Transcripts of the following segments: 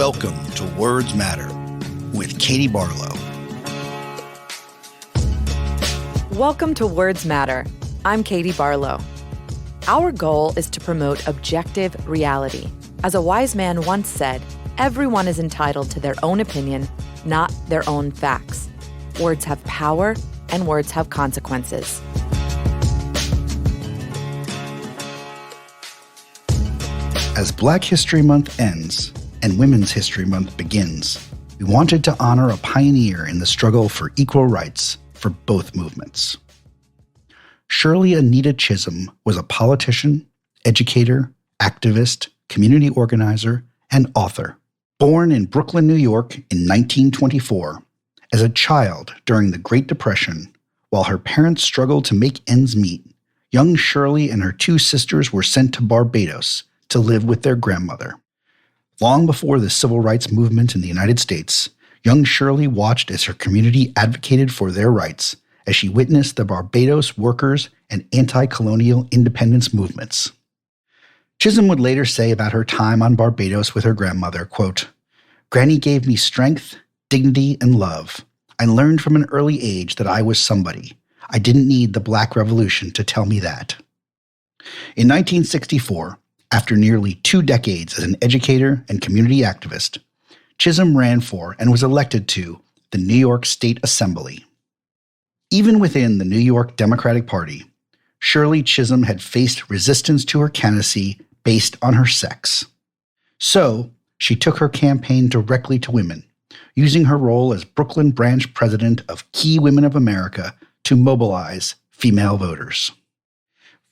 Welcome to Words Matter with Katie Barlow. Welcome to Words Matter. I'm Katie Barlow. Our goal is to promote objective reality. As a wise man once said, everyone is entitled to their own opinion, not their own facts. Words have power, and words have consequences. As Black History Month ends and Women's History Month begins, we wanted to honor a pioneer in the struggle for equal rights for both movements. Shirley Anita Chisholm was a politician, educator, activist, community organizer, and author. Born in Brooklyn, New York in 1924, as a child during the Great Depression, while her parents struggled to make ends meet, young Shirley and her two sisters were sent to Barbados to live with their grandmother. Long before the civil rights movement in the United States, young Shirley watched as her community advocated for their rights as she witnessed the Barbados workers and anti-colonial independence movements. Chisholm would later say about her time on Barbados with her grandmother, quote, "Granny gave me strength, dignity, and love. I learned from an early age that I was somebody. I didn't need the Black Revolution to tell me that." In 1964, after nearly 2 decades as an educator and community activist, Chisholm ran for and was elected to the New York State Assembly. Even within the New York Democratic Party, Shirley Chisholm had faced resistance to her candidacy based on her sex. So, she took her campaign directly to women, using her role as Brooklyn branch president of Key Women of America to mobilize female voters.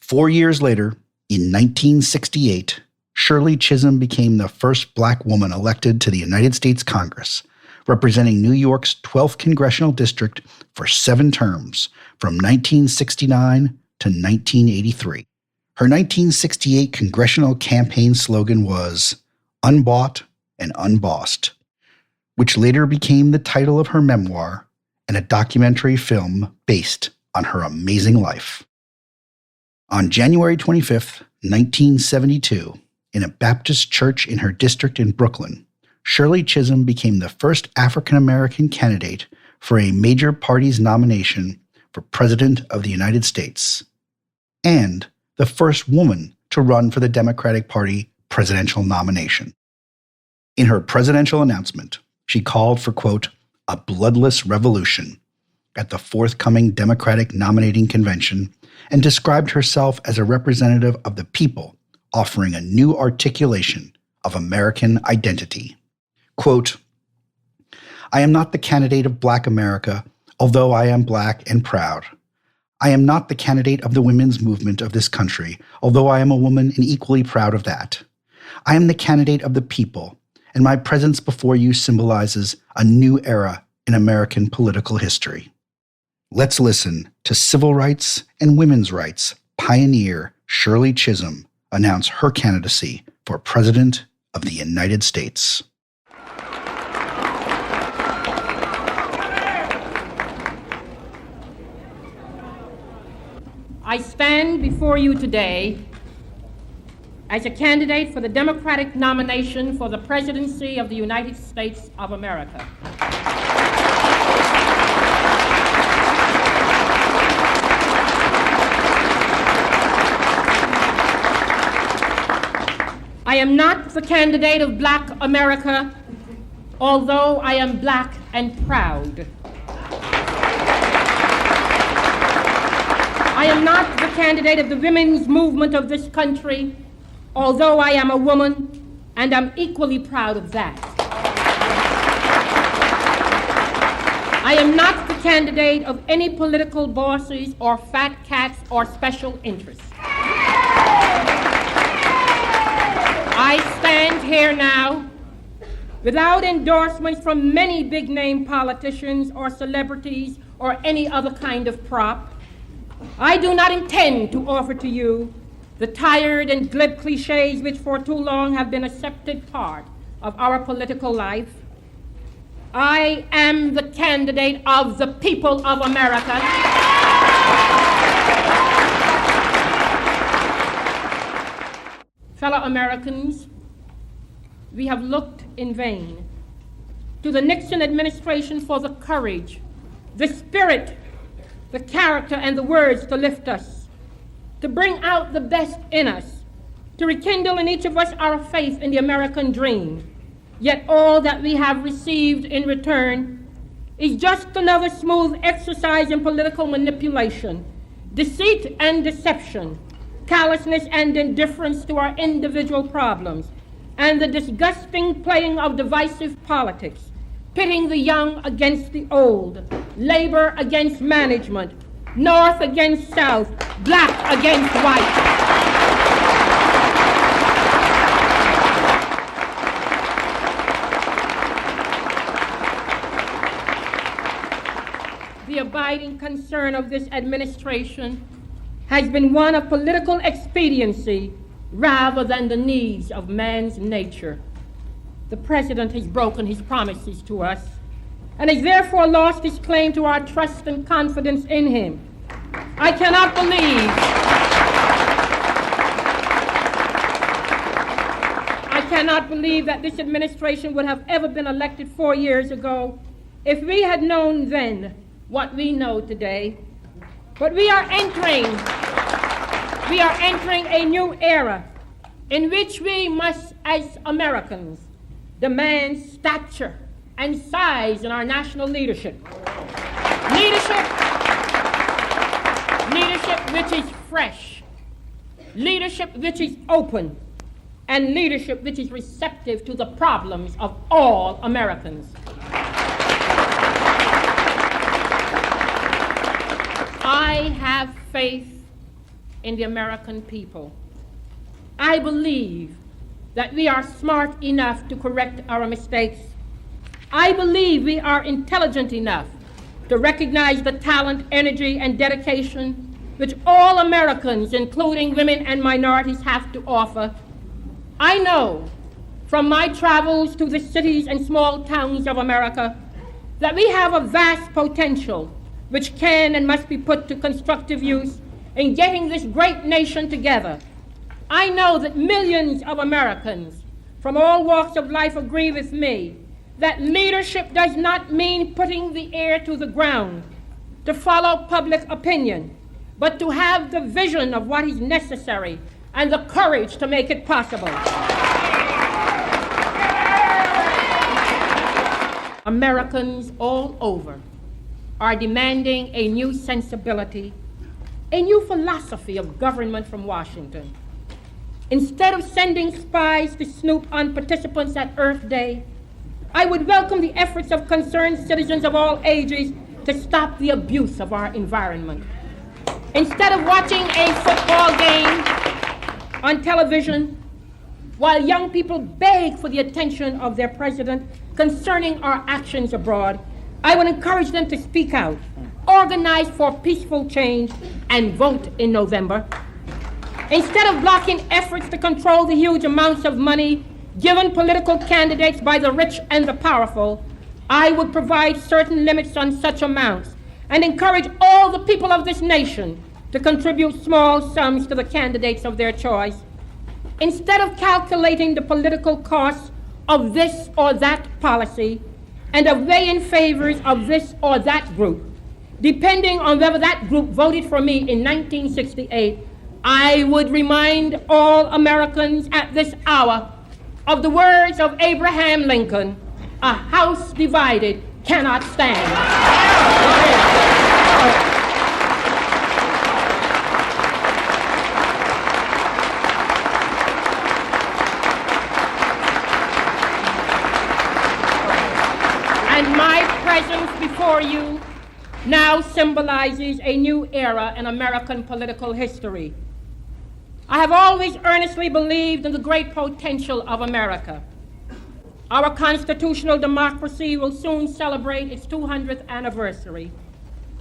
4 years later, in 1968, Shirley Chisholm became the first Black woman elected to the United States Congress, representing New York's 12th congressional district for 7 terms, from 1969 to 1983. Her 1968 congressional campaign slogan was "Unbought and Unbossed," which later became the title of her memoir and a documentary film based on her amazing life. On January 25, 1972, in a Baptist church in her district in Brooklyn, Shirley Chisholm became the first African-American candidate for a major party's nomination for President of the United States, and the first woman to run for the Democratic Party presidential nomination. In her presidential announcement, she called for, quote, "a bloodless revolution" at the forthcoming Democratic nominating convention, and described herself as a representative of the people offering a new articulation of American identity. Quote, "I am not the candidate of Black America, although I am Black and proud. I am not the candidate of the women's movement of this country, although I am a woman and equally proud of that. I am the candidate of the people, and my presence before you symbolizes a new era in American political history." Let's listen to civil rights and women's rights pioneer Shirley Chisholm announce her candidacy for President of the United States. I stand before you today as a candidate for the Democratic nomination for the presidency of the United States of America. I am not the candidate of Black America, although I am Black and proud. I am not the candidate of the women's movement of this country, although I am a woman and am equally proud of that. I am not the candidate of any political bosses or fat cats or special interests. I stand here now without endorsements from many big-name politicians or celebrities or any other kind of prop. I do not intend to offer to you the tired and glib cliches which for too long have been an accepted part of our political life. I am the candidate of the people of America. Fellow Americans, we have looked in vain. To the Nixon administration for the courage, the spirit, the character, and the words to lift us, to bring out the best in us, to rekindle in each of us our faith in the American dream. Yet all that we have received in return is just another smooth exercise in political manipulation, deceit and deception, callousness and indifference to our individual problems, and the disgusting playing of divisive politics, pitting the young against the old, labor against management, North against South, black against white. The abiding concern of this administration has been one of political expediency rather than the needs of man's nature. The president has broken his promises to us and has therefore lost his claim to our trust and confidence in him. I cannot believe that this administration would have ever been elected 4 years ago if we had known then what we know today. But we are entering a new era in which we must, as Americans, demand stature and size in our national leadership. Leadership which is fresh, leadership which is open, and leadership which is receptive to the problems of all Americans. I have faith in the American people. I believe that we are smart enough to correct our mistakes. I believe we are intelligent enough to recognize the talent, energy, and dedication which all Americans, including women and minorities, have to offer. I know from my travels to the cities and small towns of America that we have a vast potential which can and must be put to constructive use in getting this great nation together. I know that millions of Americans from all walks of life agree with me that leadership does not mean putting the ear to the ground to follow public opinion, but to have the vision of what is necessary and the courage to make it possible. Americans all over are demanding a new sensibility, a new philosophy of government from Washington. Instead of sending spies to snoop on participants at Earth Day, I would welcome the efforts of concerned citizens of all ages to stop the abuse of our environment. Instead of watching a football game on television while young people beg for the attention of their president concerning our actions abroad, I would encourage them to speak out, organize for peaceful change, and vote in November. Instead of blocking efforts to control the huge amounts of money given political candidates by the rich and the powerful, I would provide certain limits on such amounts and encourage all the people of this nation to contribute small sums to the candidates of their choice. Instead of calculating the political costs of this or that policy and of weighing favors of this or that group, depending on whether that group voted for me in 1968, I would remind all Americans at this hour of the words of Abraham Lincoln, "A house divided cannot stand." And my presence before you now symbolizes a new era in American political history. I have always earnestly believed in the great potential of America. Our constitutional democracy will soon celebrate its 200th anniversary,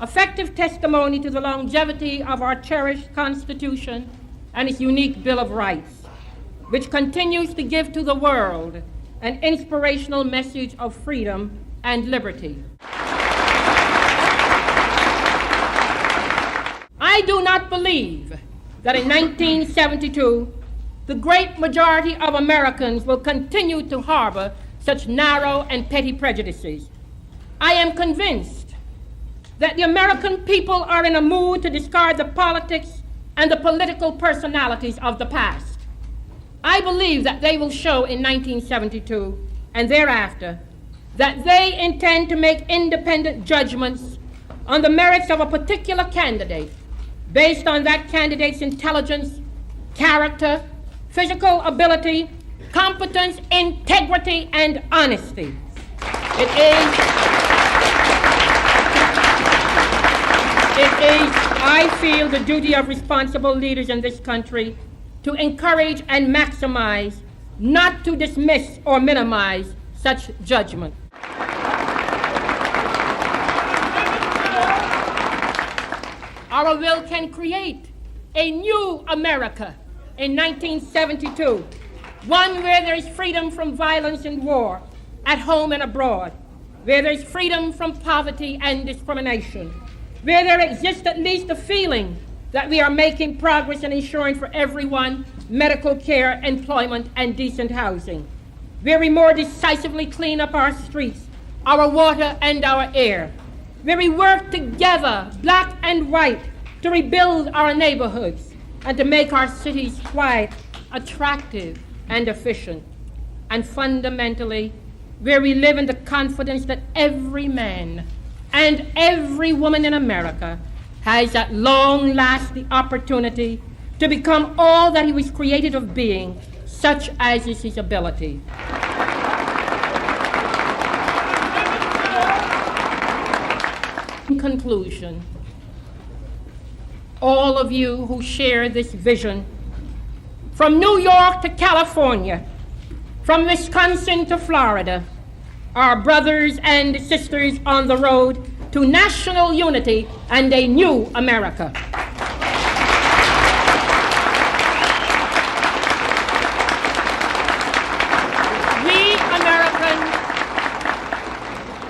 effective testimony to the longevity of our cherished Constitution and its unique Bill of Rights, which continues to give to the world an inspirational message of freedom and liberty. I do not believe that in 1972, the great majority of Americans will continue to harbor such narrow and petty prejudices. I am convinced that the American people are in a mood to discard the politics and the political personalities of the past. I believe that they will show in 1972 and thereafter that they intend to make independent judgments on the merits of a particular candidate based on that candidate's intelligence, character, physical ability, competence, integrity, and honesty. It is, I feel, the duty of responsible leaders in this country to encourage and maximize, not to dismiss or minimize such judgment. Our will can create a new America in 1972, one where there is freedom from violence and war, at home and abroad, where there is freedom from poverty and discrimination, where there exists at least a feeling that we are making progress in ensuring for everyone medical care, employment, and decent housing, where we more decisively clean up our streets, our water, and our air, where we work together, black and white, to rebuild our neighborhoods and to make our cities quiet, attractive, and efficient, and fundamentally, where we live in the confidence that every man and every woman in America has at long last the opportunity to become all that he was created of being, such as is his ability. In conclusion, all of you who share this vision, from New York to California, from Wisconsin to Florida, are brothers and sisters on the road to national unity and a new America.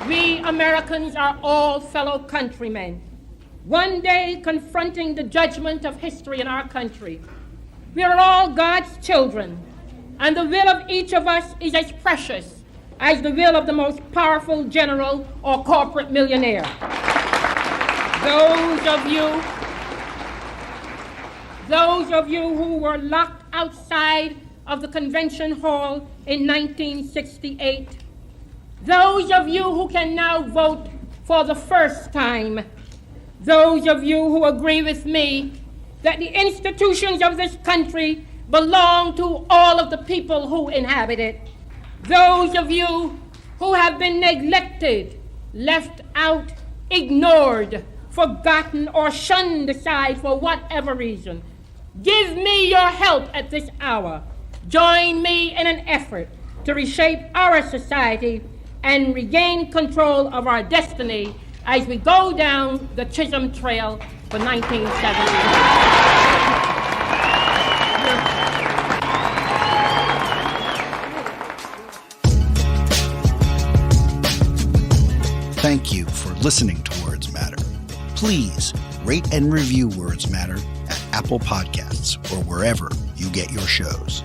We Americans are all fellow countrymen, one day confronting the judgment of history in our country. We are all God's children, and the will of each of us is as precious as the will of the most powerful general or corporate millionaire. Those of you who were locked outside of the convention hall in 1968, those of you who can now vote for the first time, those of you who agree with me that the institutions of this country belong to all of the people who inhabit it, those of you who have been neglected, left out, ignored, forgotten, or shunned aside for whatever reason, give me your help at this hour. Join me in an effort to reshape our society and regain control of our destiny as we go down the Chisholm Trail for 1970. Thank you for listening to Words Matter. Please rate and review Words Matter at Apple Podcasts or wherever you get your shows.